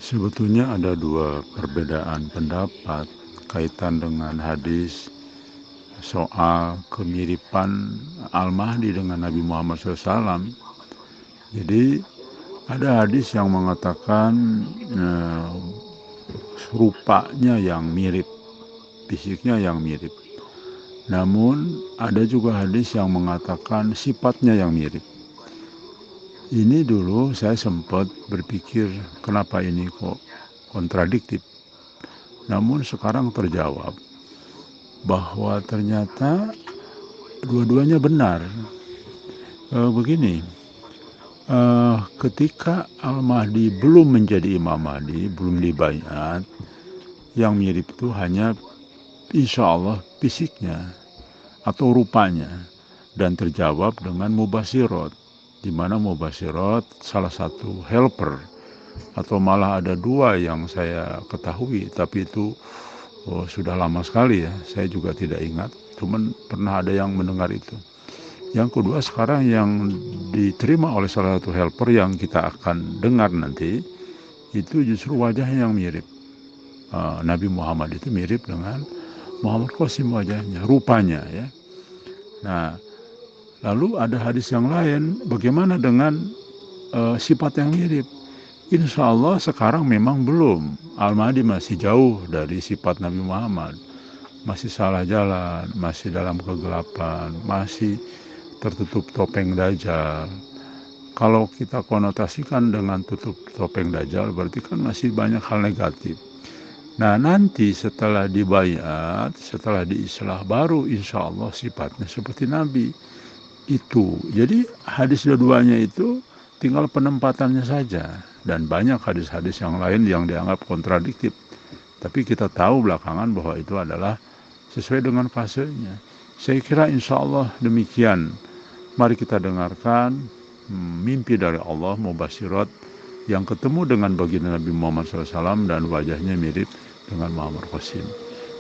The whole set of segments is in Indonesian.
Sebetulnya ada dua perbedaan pendapat kaitan dengan hadis soal kemiripan Al-Mahdi dengan Nabi Muhammad SAW. Jadi ada hadis yang mengatakan rupanya yang mirip, fisiknya yang mirip. Namun ada juga hadis yang mengatakan sifatnya yang mirip. Ini dulu saya sempat berpikir kenapa ini kok kontradiktif. Namun sekarang terjawab bahwa ternyata dua-duanya benar. Begini, ketika Al-Mahdi belum menjadi Imam Mahdi, belum dibaiat, yang mirip itu hanya insya Allah fisiknya atau rupanya, dan terjawab dengan mubasyirat, di mana mubasyirat salah satu helper, atau malah ada dua yang saya ketahui, tapi itu sudah lama sekali ya, saya juga tidak ingat, cuman pernah ada yang mendengar itu. Yang kedua, sekarang yang diterima oleh salah satu helper yang kita akan dengar nanti, itu justru wajahnya yang mirip. Nabi Muhammad itu mirip dengan Muhammad Qasim wajahnya, rupanya ya. Nah, lalu ada hadis yang lain, bagaimana dengan sifat yang mirip? Insya Allah sekarang memang belum. Al-Mahdi masih jauh dari sifat Nabi Muhammad. Masih salah jalan, masih dalam kegelapan, masih tertutup topeng Dajjal. Kalau kita konotasikan dengan tutup topeng Dajjal, berarti kan masih banyak hal negatif. Nah, nanti setelah dibaiat, setelah diislah, baru insya Allah sifatnya seperti Nabi itu. Jadi hadis dua-duanya itu tinggal penempatannya saja. Dan banyak hadis-hadis yang lain yang dianggap kontradiktif. Tapi kita tahu belakangan bahwa itu adalah sesuai dengan fasenya. Saya kira insya Allah demikian. Mari kita dengarkan mimpi dari Allah, mubasyirat, yang ketemu dengan baginda Nabi Muhammad SAW dan wajahnya mirip dengan Muhammad Qasim.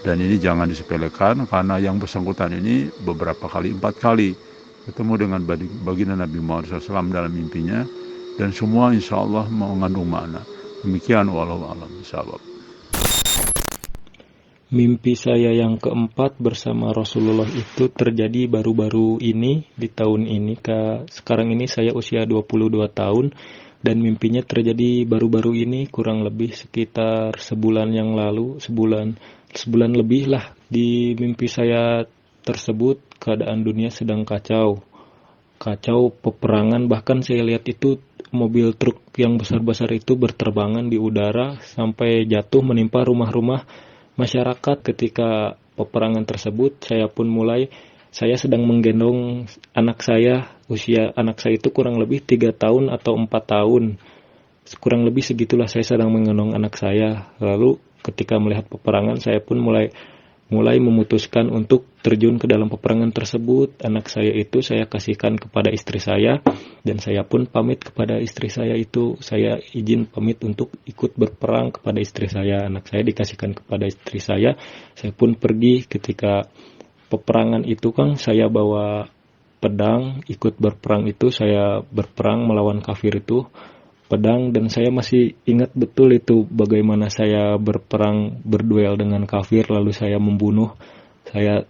Dan ini jangan disepelekan, karena yang bersangkutan ini beberapa kali, 4 kali ketemu dengan baginda Nabi Muhammad SAW dalam mimpinya, dan semua insya Allah mengandung makna. Demikian, wallahu a'lam bishawab. Mimpi saya yang keempat bersama Rasulullah itu terjadi baru-baru ini, di tahun ini. Sekarang ini saya usia 22 tahun, dan mimpinya terjadi baru-baru ini, kurang lebih sekitar sebulan yang lalu, sebulan lebih lah. Di mimpi saya tersebut, keadaan dunia sedang kacau peperangan, bahkan saya lihat itu mobil truk yang besar-besar itu berterbangan di udara sampai jatuh menimpa rumah-rumah masyarakat. Ketika peperangan tersebut, saya sedang menggendong anak saya. Usia anak saya itu kurang lebih 3 tahun atau 4 tahun. Kurang lebih segitulah saya sedang menggendong anak saya. Lalu ketika melihat peperangan, saya pun mulai memutuskan untuk terjun ke dalam peperangan tersebut. Anak saya itu saya kasihkan kepada istri saya, dan saya pun pamit kepada istri saya itu. Saya izin pamit untuk ikut berperang kepada istri saya. Anak saya dikasihkan kepada istri saya. Saya pun pergi. Ketika peperangan itu kan saya bawa pedang, ikut berperang itu. Saya berperang melawan kafir itu, pedang, dan saya masih ingat betul itu bagaimana saya berperang, berduel dengan kafir, lalu saya membunuh,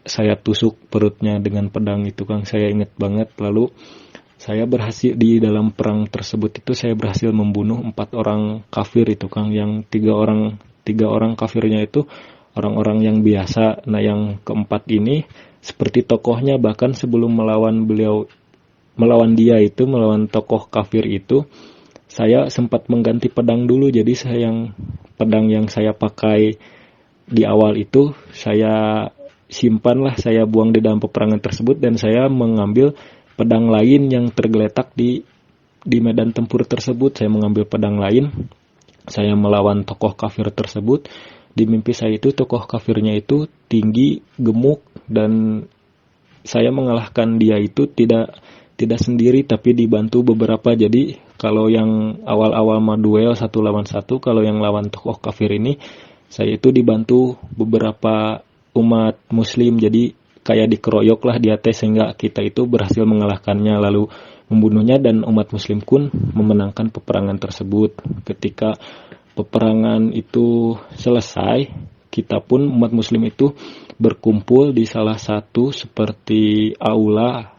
saya tusuk perutnya dengan pedang itu kan, saya ingat banget. Lalu saya berhasil di dalam perang tersebut itu, saya berhasil membunuh 4 orang kafir itu kan, yang 3 orang kafirnya itu orang-orang yang biasa. Nah, yang keempat ini seperti tokohnya, bahkan sebelum melawan tokoh kafir itu, saya sempat mengganti pedang dulu. Jadi pedang yang saya pakai di awal itu saya simpanlah, saya buang di dalam peperangan tersebut, dan saya mengambil pedang lain yang tergeletak di medan tempur tersebut. Saya mengambil pedang lain, saya melawan tokoh kafir tersebut. Di mimpi saya itu tokoh kafirnya itu tinggi, gemuk, dan saya mengalahkan dia itu tidak sendiri, tapi dibantu beberapa. Jadi kalau yang awal-awal duel 1 lawan 1, kalau yang lawan tokoh kafir ini, saya itu dibantu beberapa umat muslim. Jadi kayak dikeroyok lah di atas, sehingga kita itu berhasil mengalahkannya, lalu membunuhnya, dan umat muslim pun memenangkan peperangan tersebut. Ketika peperangan itu selesai, kita pun umat muslim itu berkumpul di salah satu seperti aula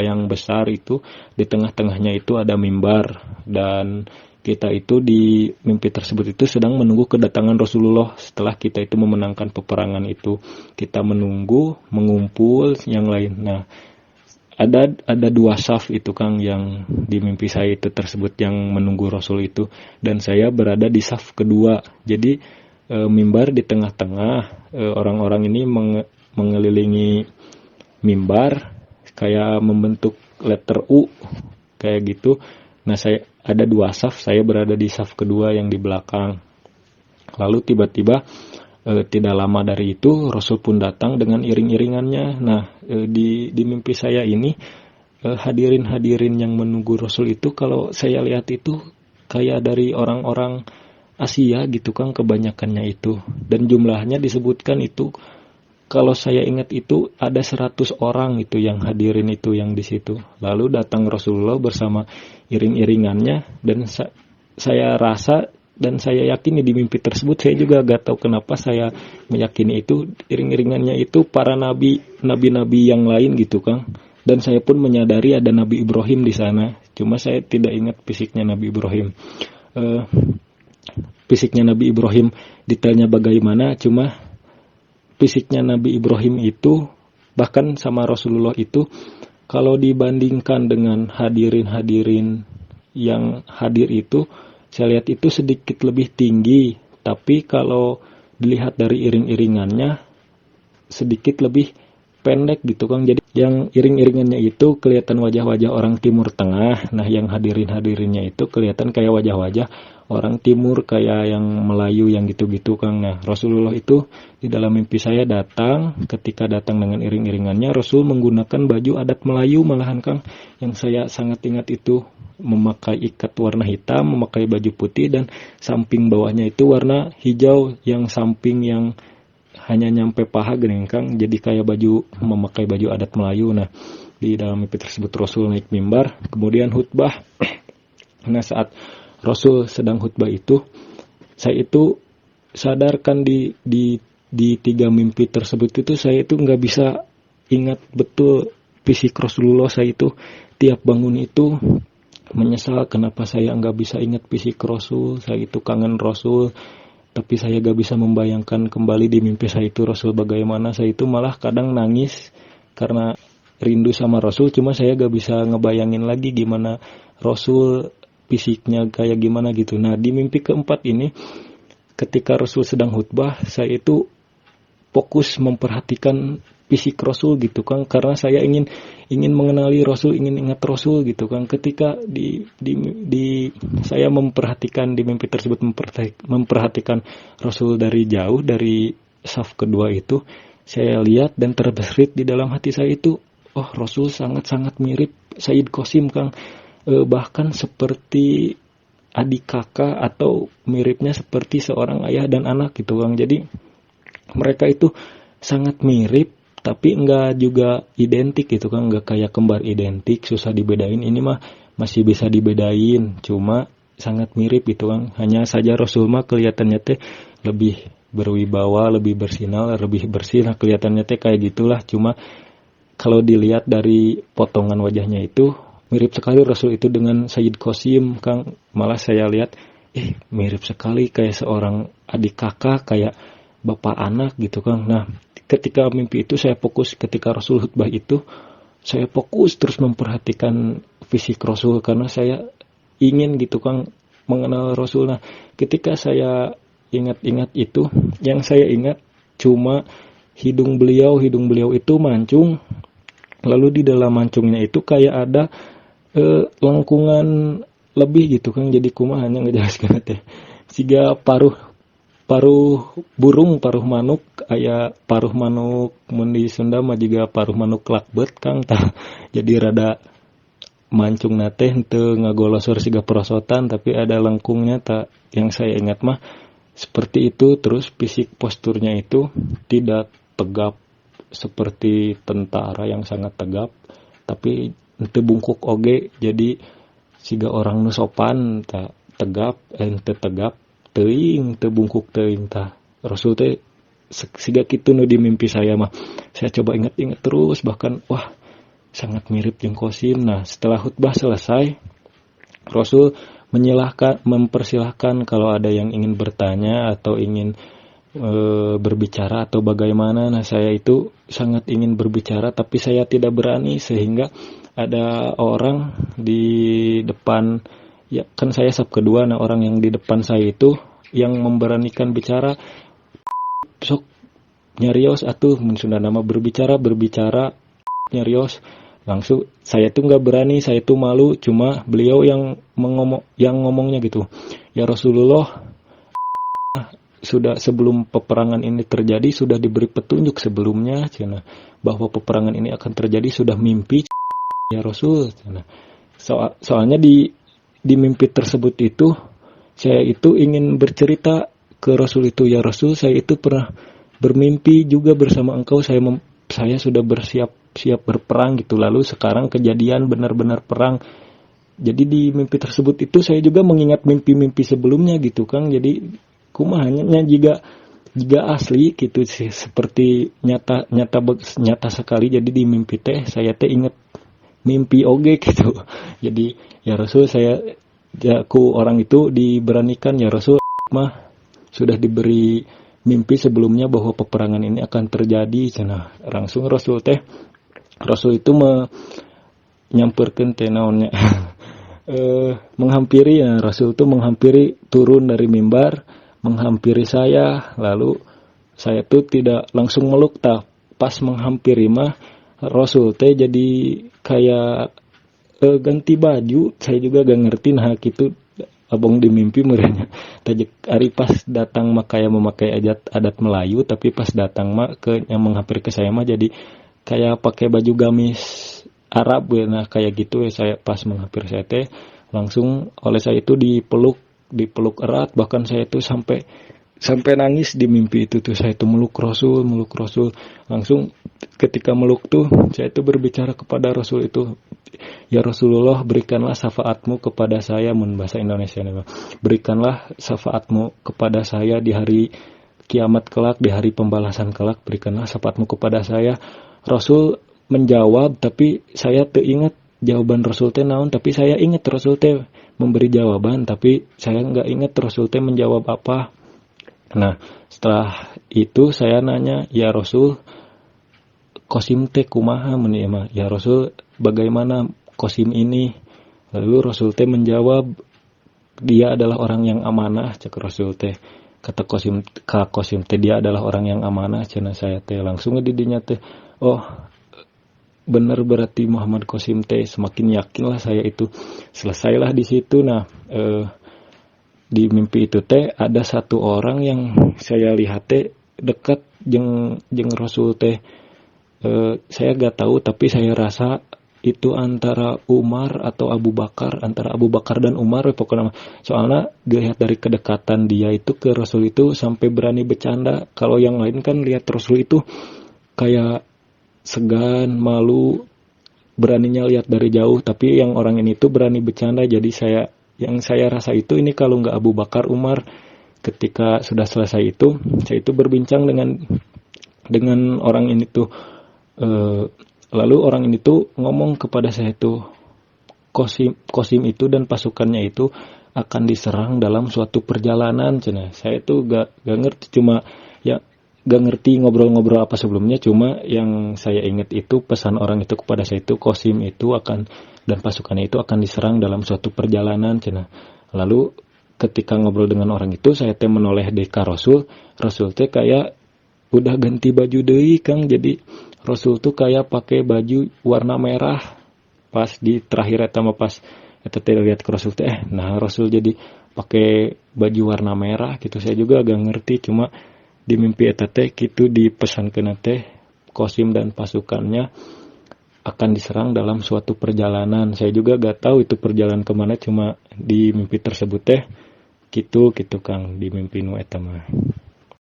yang besar itu, di tengah-tengahnya itu ada mimbar, dan kita itu di mimpi tersebut itu sedang menunggu kedatangan Rasulullah setelah kita itu memenangkan peperangan itu. Kita menunggu, mengumpul yang lain. Nah, ada dua saf itu Kang yang di mimpi saya itu tersebut yang menunggu Rasul itu, dan saya berada di saf kedua. Jadi mimbar di tengah-tengah, orang-orang ini mengelilingi mimbar kayak membentuk letter U kayak gitu. Nah, saya ada dua saf, saya berada di saf kedua yang di belakang. Lalu tiba-tiba tidak lama dari itu Rasul pun datang dengan iring-iringannya. Nah, di mimpi saya ini hadirin-hadirin yang menunggu Rasul itu kalau saya lihat itu kayak dari orang-orang Asia gitu Kang, kebanyakannya itu. Dan jumlahnya disebutkan itu, kalau saya ingat itu ada 100 orang itu yang hadirin itu yang di situ. Lalu datang Rasulullah bersama iring-iringannya, dan saya rasa dan saya yakini di mimpi tersebut, saya juga gak tahu kenapa saya meyakini itu iring-iringannya itu para nabi-nabi yang lain gitu Kang. Dan saya pun menyadari ada Nabi Ibrahim di sana. Cuma saya tidak ingat fisiknya Nabi Ibrahim. Fisiknya Nabi Ibrahim detailnya bagaimana, cuma fisiknya Nabi Ibrahim itu bahkan sama Rasulullah itu kalau dibandingkan dengan hadirin-hadirin yang hadir itu, saya lihat itu sedikit lebih tinggi, tapi kalau dilihat dari iring-iringannya sedikit lebih pendek gitu Kang. Jadi yang iring-iringannya itu kelihatan wajah-wajah orang Timur Tengah. Nah, yang hadirin-hadirinnya itu kelihatan kayak wajah-wajah orang Timur, kayak yang Melayu yang gitu-gitu Kang. Nah, Rasulullah itu di dalam mimpi saya datang, ketika datang dengan iring-iringannya, Rasul menggunakan baju adat Melayu malahan Kang. Yang saya sangat ingat itu memakai ikat warna hitam, memakai baju putih, dan samping bawahnya itu warna hijau, yang samping yang hanya nyampe paha gini Kang, jadi kayak memakai baju adat Melayu. Nah, di dalam mimpi tersebut Rasul naik mimbar, kemudian khutbah. Nah, saat Rasul sedang khutbah itu, saya itu sadarkan di 3 mimpi tersebut itu, saya itu nggak bisa ingat betul fisik Rasulullah. Saya itu tiap bangun itu menyesal kenapa saya nggak bisa ingat fisik Rasul. Saya itu kangen Rasul, tapi saya gak bisa membayangkan kembali di mimpi saya itu Rasul bagaimana. Saya itu malah kadang nangis karena rindu sama Rasul, cuma saya gak bisa ngebayangin lagi gimana Rasul fisiknya kayak gimana gitu. Nah, di mimpi keempat ini ketika Rasul sedang khutbah, saya itu fokus memperhatikan fisik Rasul gitu Kang, karena saya ingin mengenali Rasul, ingin ingat Rasul gitu Kang. Ketika saya memperhatikan di mimpi tersebut, memperhatikan Rasul dari jauh, dari saf kedua itu, saya lihat dan terbesit di dalam hati saya itu, oh, Rasul sangat-sangat mirip Sayyid Qasim Kang. Bahkan seperti adik kakak, atau miripnya seperti seorang ayah dan anak gitu Kang. Jadi mereka itu sangat mirip, tapi enggak juga identik gitu Kang, enggak kayak kembar identik, susah dibedain. Ini mah masih bisa dibedain, cuma sangat mirip gitu Kang. Hanya saja Rasul mah kelihatannya teh lebih berwibawa, lebih bersinar, lebih bersih. Nah, kelihatannya teh kayak gitulah. Cuma kalau dilihat dari potongan wajahnya itu mirip sekali Rasul itu dengan Sayyid Qasim Kang. Malah saya lihat mirip sekali kayak seorang adik kakak, kayak bapak anak gitu Kang. Nah, ketika mimpi itu saya fokus, ketika Rasul khutbah itu saya fokus terus memperhatikan fisik Rasul, karena saya ingin gitu Kang mengenal Rasul. Nah, ketika saya ingat-ingat itu, yang saya ingat cuma hidung beliau itu mancung, lalu di dalam mancungnya itu kayak ada lengkungan lebih gitu Kang. Jadi kumaha hanya ngejelaskeun teh siga paruh burung, paruh manuk, aya paruh manuk mun di Sunda mah juga paruh manuk lakbet Kang tah. Jadi rada mancungna teh henteu ngagolosor siga perosotan, tapi ada lengkungnya tak. Yang saya ingat mah seperti itu. Terus fisik posturnya itu tidak tegap seperti tentara yang sangat tegap, tapi henteu bungkuk oge. Jadi siga orang nu sopan tak tegap, henteu tegap, teuing, teu bungkuk teuing tah. Rasul teh siga kitu nu di mimpi saya mah. Saya coba ingat-ingat terus, bahkan wah sangat mirip jeung Qasim. Nah, setelah khutbah selesai, Rasul mempersilahkan kalau ada yang ingin bertanya atau ingin berbicara atau bagaimana. Nah, saya itu sangat ingin berbicara tapi saya tidak berani, sehingga ada orang di depan, ya kan saya saf kedua. Nah, orang yang di depan saya itu yang memberanikan bicara, sok nyarios atuh mun Sunda nama berbicara nyarios. Langsung saya tuh nggak berani, saya tuh malu, cuma beliau yang ngomongnya gitu. Ya Rasulullah, sudah sebelum peperangan ini terjadi sudah diberi petunjuk sebelumnya cina, bahwa peperangan ini akan terjadi, sudah mimpi ya Rasul cina. Soalnya di mimpi tersebut itu saya itu ingin bercerita ke Rasul itu, ya Rasul, saya itu pernah bermimpi juga bersama engkau, saya sudah siap berperang gitu, lalu sekarang kejadian benar-benar perang. Jadi di mimpi tersebut itu saya juga mengingat mimpi-mimpi sebelumnya gitu Kang. Jadi kumahanya jika asli gitu sih, seperti nyata sekali. Jadi di mimpi teh saya teh ingat mimpi oge gitu. Jadi ya Rasul, aku orang itu diberanikan, ya Rasul mah sudah diberi mimpi sebelumnya bahwa peperangan ini akan terjadi. Cenah langsung Rasul itu menyamperkeun teh naonnya menghampiri, ya Rasul itu menghampiri, turun dari mimbar menghampiri saya, lalu saya tuh tidak langsung meluk tah. Pas menghampiri mah Rasul teh jadi kayak ganti baju, saya juga gak ngerti nah gitu abang di mimpi merenya. Ari pas datang mah kayak memakai adat Melayu, tapi pas datang mah yang menghampiri ke saya mah jadi kayak pakai baju gamis Arab. Nah kayak gitu ya, saya pas menghampiri saya teh langsung oleh saya itu dipeluk erat, bahkan saya itu sampai nangis di mimpi itu tuh. Saya itu meluk Rasul. Langsung ketika meluk tuh saya itu berbicara kepada Rasul itu, ya Rasulullah, berikanlah syafaatmu kepada saya, mun bahasa Indonesia nih, berikanlah syafaatmu kepada saya di hari kiamat kelak, di hari pembalasan kelak, berikanlah syafaatmu kepada saya. Rasul menjawab, tapi saya teu ingat jawaban Rasul teh naon, tapi saya ingat Rasul teh memberi jawaban, tapi saya nggak ingat Rasul teh menjawab apa. Nah, setelah itu saya nanya, ya Rasul, Qasim teh kumaha mun ieu mah? Ya Rasul, bagaimana Qasim ini? Lalu Rasul teh menjawab, dia adalah orang yang amanah, cek Rasul teh. Kata Qasim teh, dia adalah orang yang amanah, cenah saya teh. Langsung didinya teh, oh benar, berarti Muhammad Qasim teh. Semakin yakinlah saya itu. Selesailah di situ. Nah, di mimpi itu teh ada satu orang yang saya lihat teh dekat jeung Rasul teh. Saya gak tahu, tapi saya rasa itu antara Umar atau Abu Bakar, antara Abu Bakar dan Umar pokoknya. Soalnya dilihat dari kedekatan dia itu ke Rasul itu sampai berani bercanda. Kalau yang lain kan lihat Rasul itu kayak segan, malu, beraninya lihat dari jauh, tapi yang orang ini tuh berani bercanda. Jadi yang saya rasa itu ini kalau nggak Abu Bakar, Umar. Ketika sudah selesai itu, saya itu berbincang dengan orang ini tuh. Lalu orang ini tuh ngomong kepada saya tuh, Qasim itu dan pasukannya itu akan diserang dalam suatu perjalanan. Cina saya tuh gak ngerti, cuma ya gak ngerti ngobrol-ngobrol apa sebelumnya, cuma yang saya ingat itu pesan orang itu kepada saya itu, Qasim itu akan dan pasukannya itu akan diserang dalam suatu perjalanan. Cina lalu ketika ngobrol dengan orang itu, saya teh menoleh deka Rasul teh kayak udah ganti baju deui Kang. Jadi Rasul tuh kayak pakai baju warna merah. Pas di terakhir eta mah pas eta teh lihat ke Rasul teh, nah Rasul jadi pakai baju warna merah gitu. Saya juga agak ngerti, cuma di mimpi eta teh kitu dipesankeun teh Qasim dan pasukannya akan diserang dalam suatu perjalanan. Saya juga gak tahu itu perjalanan kemana, cuma di mimpi tersebut teh gitu Kang, di mimpi nu eta mah.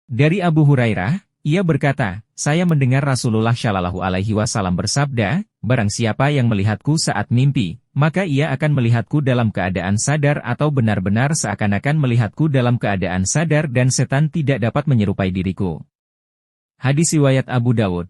Dari Abu Hurairah, ia berkata, saya mendengar Rasulullah Shallallahu Alaihi Wasallam bersabda, barang siapa yang melihatku saat mimpi, maka ia akan melihatku dalam keadaan sadar atau benar-benar seakan-akan melihatku dalam keadaan sadar dan setan tidak dapat menyerupai diriku. Hadis riwayat Abu Dawud.